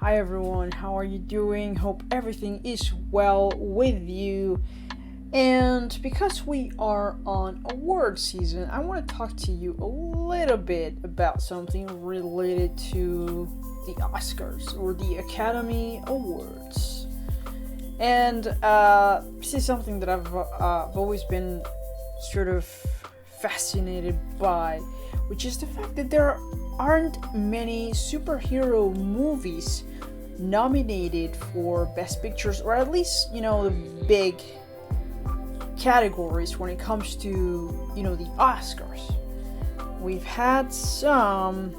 Hi everyone, how are you doing? Hope everything is well with you. And because we are on award season, I want to talk to you a little bit about something related to the Oscars or the Academy Awards. And this is something that I've always been sort of fascinated by, which is the fact that there aren't many superhero movies nominated for Best Pictures, or at least, the big categories when it comes to, the Oscars. We've had some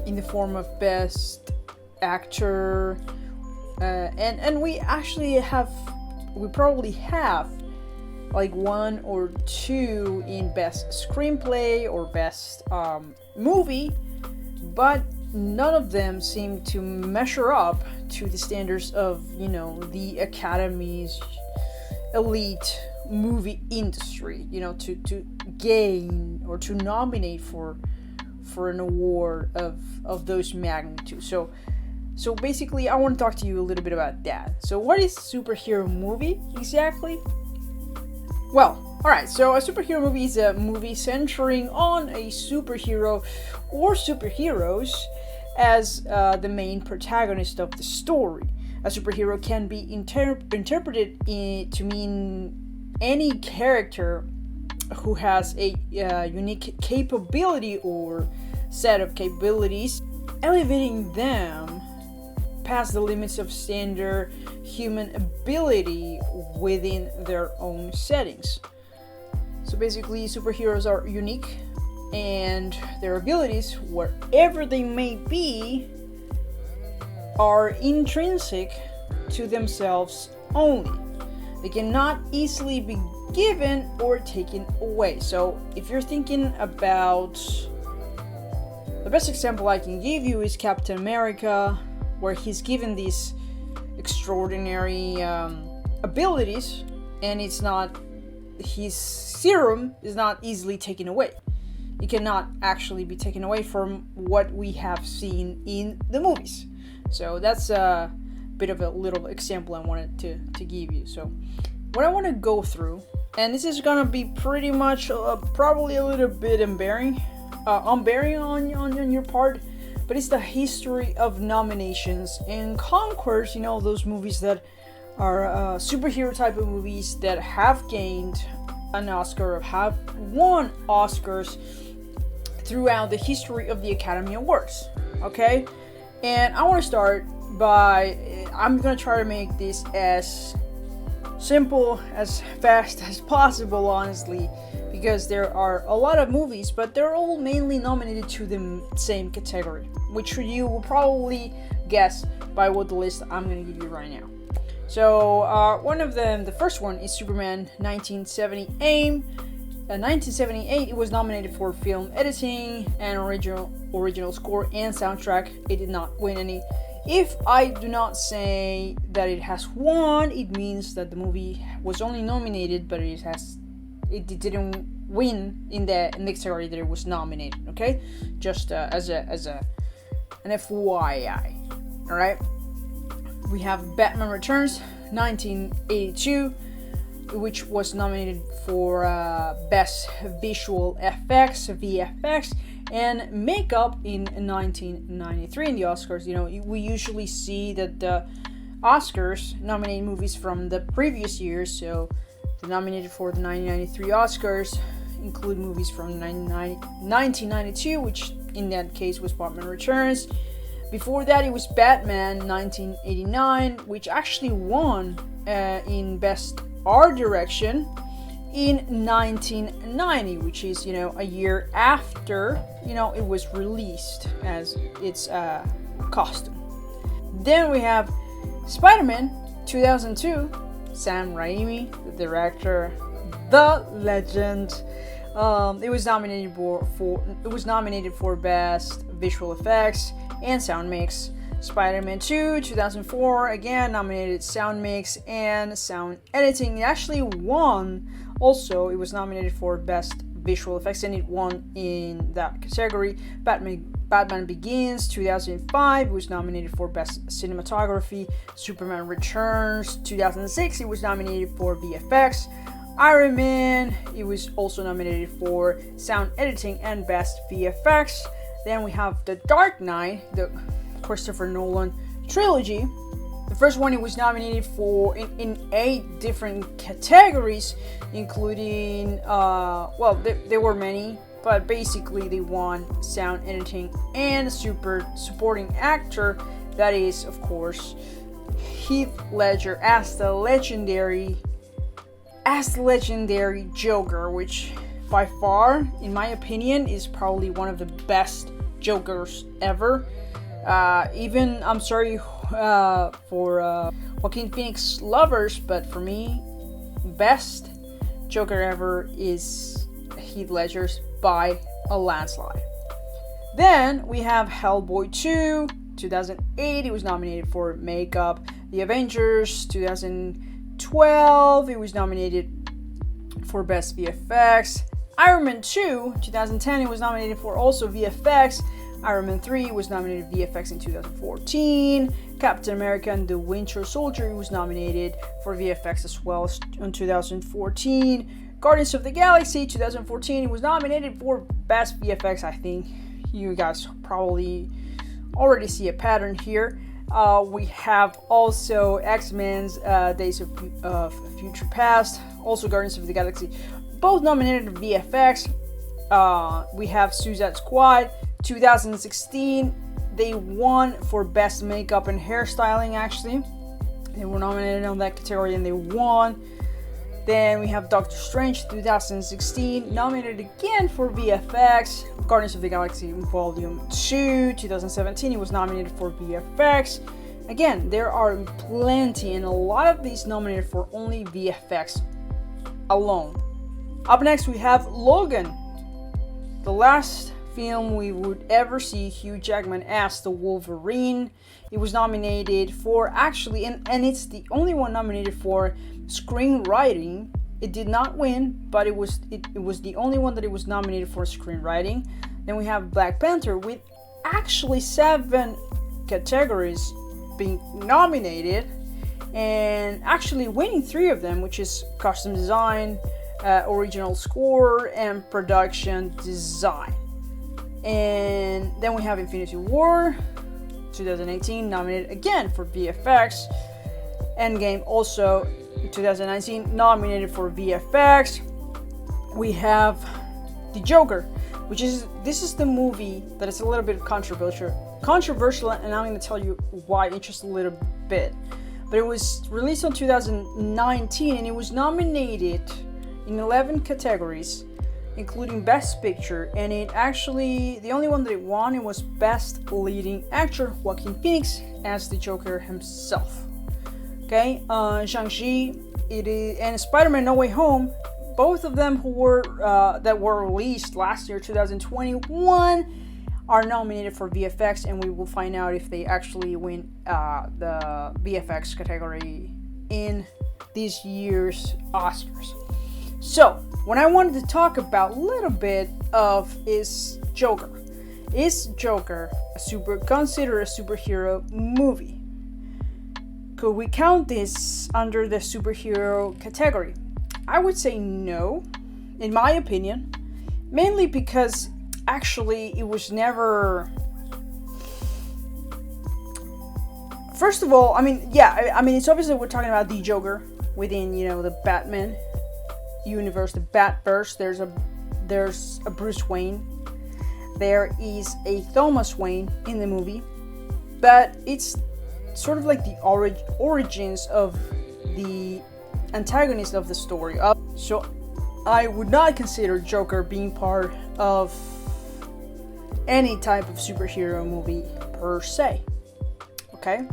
in the form of Best Actor, and we probably have like one or two in Best Screenplay or Best Movie, but none of them seem to measure up to the standards of, the Academy's elite movie industry, to gain or to nominate for an award of those magnitude. So basically I want to talk to you a little bit about that. So what is a superhero movie exactly? Well, alright, so a superhero movie is a movie centering on a superhero or superheroes as the main protagonist of the story. A superhero can be interpreted to mean any character who has a unique capability or set of capabilities, elevating them past the limits of standard human ability within their own settings. So basically, superheroes are unique, and their abilities, wherever they may be, are intrinsic to themselves only. They cannot easily be given or taken away. So if you're thinking about, the best example I can give you is Captain America, where he's given these extraordinary abilities, and his serum is not easily taken away. It cannot actually be taken away from what we have seen in the movies. So that's a bit of a little example I wanted to give you. So what I want to go through, and this is gonna be pretty much probably a little bit unbearing on your part, but it's the history of nominations and conquers, those movies that are superhero type of movies that have gained an Oscar or have won Oscars throughout the history of the Academy Awards. Okay? And I want to start I'm going to try to make this as simple, as fast as possible, honestly, because there are a lot of movies, but they're all mainly nominated to the same category, which you will probably guess by what the list I'm going to give you right now. So one of them, the first one, is Superman 1978. 1978, it was nominated for film editing and original score and soundtrack. It did not win any. If I do not say that it has won, it means that the movie was only nominated, but it didn't win in the category that it was nominated. Okay, just as an FYI. All right. We have Batman Returns 1982, which was nominated for Best Visual Effects, VFX, and Makeup in 1993 in the Oscars. We usually see that the Oscars nominate movies from the previous years, so the nominated for the 1993 Oscars include movies from 1992, which in that case was Batman Returns. Before that, it was Batman 1989, which actually won in Best Art Direction in 1990, which is, a year after, it was released as its costume. Then we have Spider-Man 2002, Sam Raimi, the director, the legend. It was nominated for Best Visual Effects and Sound Mix. Spider-Man 2, 2004, again nominated Sound Mix and Sound Editing. It actually won. Also, it was nominated for Best Visual Effects, and it won in that category. Batman Batman Begins 2005, it was nominated for Best Cinematography. Superman Returns 2006, it was nominated for VFX. Iron Man, it was also nominated for Sound Editing and Best VFX. Then we have The Dark Knight, the Christopher Nolan trilogy. The first one, it was nominated for in 8 different categories, including, there were many, but basically they won Sound Editing and Supporting Actor. That is, of course, Heath Ledger as the legendary Joker, which by far, in my opinion, is probably one of the best Jokers ever. Even, I'm sorry for Joaquin Phoenix lovers, but for me, best Joker ever is Heath Ledger's by a landslide. Then we have Hellboy 2, 2008, it was nominated for makeup. The Avengers 2012, it was nominated for Best VFX. Iron Man 2, 2010, it was nominated for also VFX. Iron Man 3 was nominated VFX in 2014. Captain America and the Winter Soldier was nominated for VFX as well in 2014. Guardians of the Galaxy 2014, it was nominated for Best VFX. I think you guys probably already see a pattern here. We have also X-Men's Days of Future Past, also Guardians of the Galaxy, both nominated for VFX. We have Suicide Squad 2016, they won for Best Makeup and Hairstyling. Actually, they were nominated on that category and they won. Then we have Doctor Strange 2016, nominated again for VFX. Guardians of the Galaxy Volume 2 2017, it was nominated for VFX. Again, there are plenty, and a lot of these nominated for only VFX alone. Up next, we have Logan, the last film we would ever see Hugh Jackman as the Wolverine. It was nominated for, actually, and it's the only one nominated for screenwriting. It did not win, but it was the only one that it was nominated for screenwriting. Then we have Black Panther with actually 7 categories being nominated and actually winning 3 of them, which is costume design, original score, and production design. And then we have Infinity War 2018, nominated again for VFX. Endgame also 2019, nominated for VFX. We have The Joker, this is the movie that is a little bit controversial, and I'm going to tell you why in just a little bit. But it was released in 2019 and it was nominated in 11 categories, including Best Picture, and it actually, the only one that it won, it was Best Leading Actor, Joaquin Phoenix as the Joker himself. Okay, Shang-Chi, and Spider-Man No Way Home, both of them that were released last year, 2021, are nominated for VFX, and we will find out if they actually win the VFX category in this year's Oscars. So, what I wanted to talk about a little bit of is Joker. Is Joker considered a superhero movie? Could we count this under the superhero category? I would say no, in my opinion, mainly because actually it was never. First of all, it's obviously we're talking about the Joker within, the Batman universe, the Batverse. There's a Bruce Wayne. There is a Thomas Wayne in the movie, but it's sort of like the origins of the antagonist of the story. So I would not consider Joker being part of any type of superhero movie per se. Okay?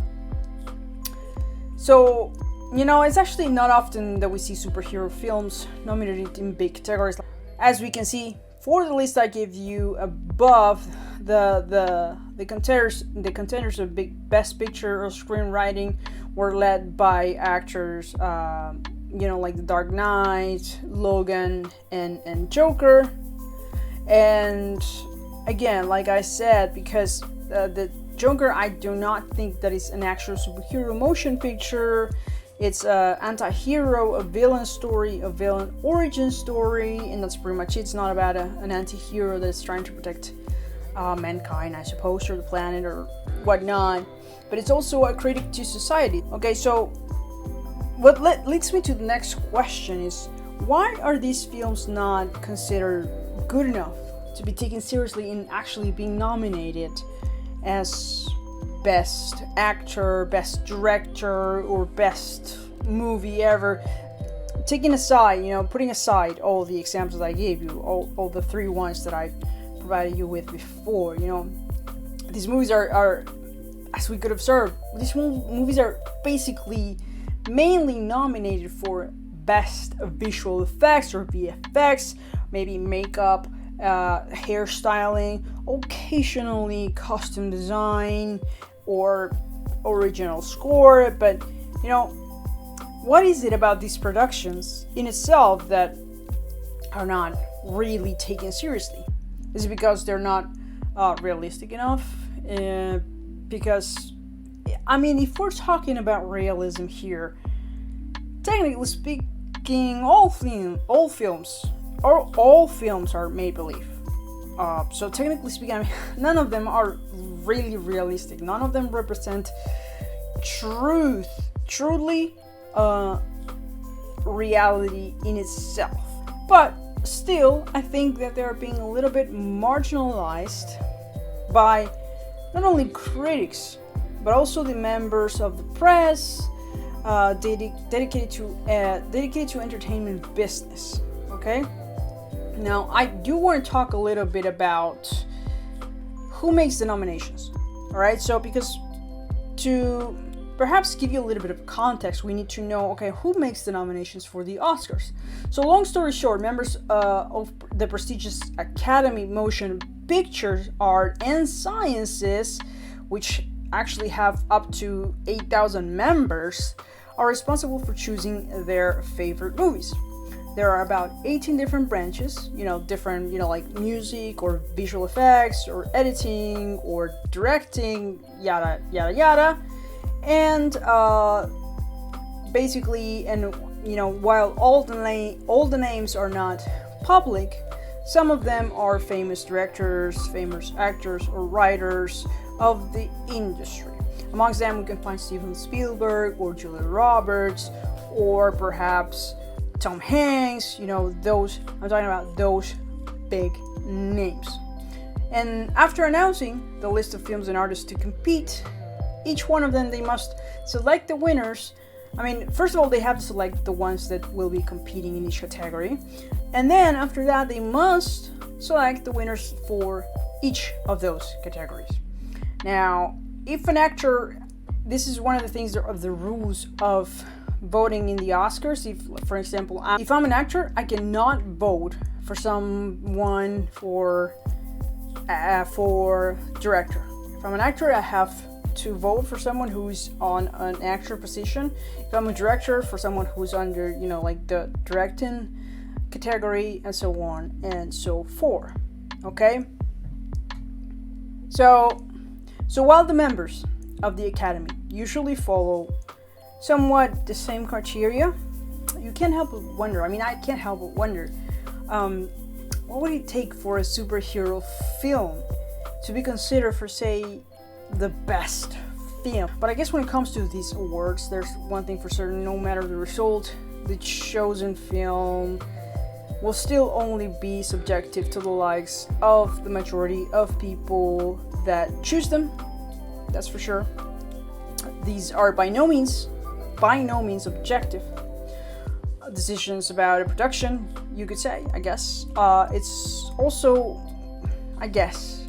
So, it's actually not often that we see superhero films nominated in big categories. As we can see, for the list I give you above, the contenders of Best Picture or Screenwriting were led by actors, like The Dark Knight, Logan, and Joker. And again, like I said, because the Joker, I do not think that it's an actual superhero motion picture. It's an anti-hero, a villain story, a villain origin story, and that's pretty much it. It's not about an anti-hero that's trying to protect mankind, I suppose, or the planet or whatnot. But it's also a critic to society. Okay, so what leads me to the next question is, why are these films not considered good enough to be taken seriously and actually being nominated as best actor, best director, or best movie ever? Taking aside, putting aside all the examples I gave you, all the 3 ones that I provided you with before, these movies are, as we could observe, these movies are basically mainly nominated for best visual effects or VFX, maybe makeup, hairstyling, occasionally costume design or original score. But what is it about these productions in itself that are not really taken seriously? Is it because they're not realistic enough? Because if we're talking about realism here, technically speaking, all films are make-believe. So technically speaking, none of them are really realistic. None of them represent truly reality in itself. But still, I think that they're being a little bit marginalized by not only critics, but also the members of the press, dedicated to entertainment business. Okay. Now, I do want to talk a little bit about who makes the nominations. All right. So, because to perhaps give you a little bit of context, we need to know, okay, who makes the nominations for the Oscars? So, long story short, members of the prestigious Academy Motion Pictures, Art, and Sciences, which actually have up to 8,000 members, are responsible for choosing their favorite movies. There are about 18 different branches, like music or visual effects or editing or directing, yada, yada, yada. And basically, while all the names are not public, some of them are famous directors, famous actors, or writers of the industry. Amongst them, we can find Steven Spielberg or Julia Roberts, or perhaps Tom Hanks. I'm talking about those big names. And after announcing the list of films and artists to compete, each one of them, they must select the winners. First of all, they have to select the ones that will be competing in each category. And then after that, they must select the winners for each of those categories. Now, if an actor, this is one of the things of the rules of voting in the Oscars. If, for example, if I'm an actor, I cannot vote for someone for director. If I'm an actor, I have to vote for someone who's on an actor position. If I'm a director, for someone who's under, the directing category, and so on and so forth. Okay? So while the members of the Academy usually follow somewhat the same criteria, you can't help but wonder. I can't help but wonder, what would it take for a superhero film to be considered for, say, the best film? But I guess when it comes to these awards, there's one thing for certain: no matter the result, the chosen film will still only be subjective to the likes of the majority of people that choose them. That's for sure. These are by no means objective decisions about a production, you could say, I guess. It's also, I guess,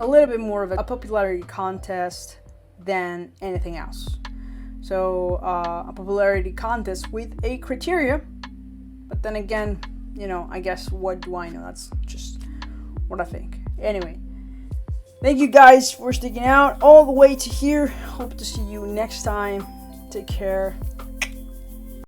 a little bit more of a popularity contest than anything else. So, a popularity contest with a criteria, but then again, I guess, what do I know? That's just what I think. Anyway, thank you guys for sticking out all the way to here. Hope to see you next time. Take care.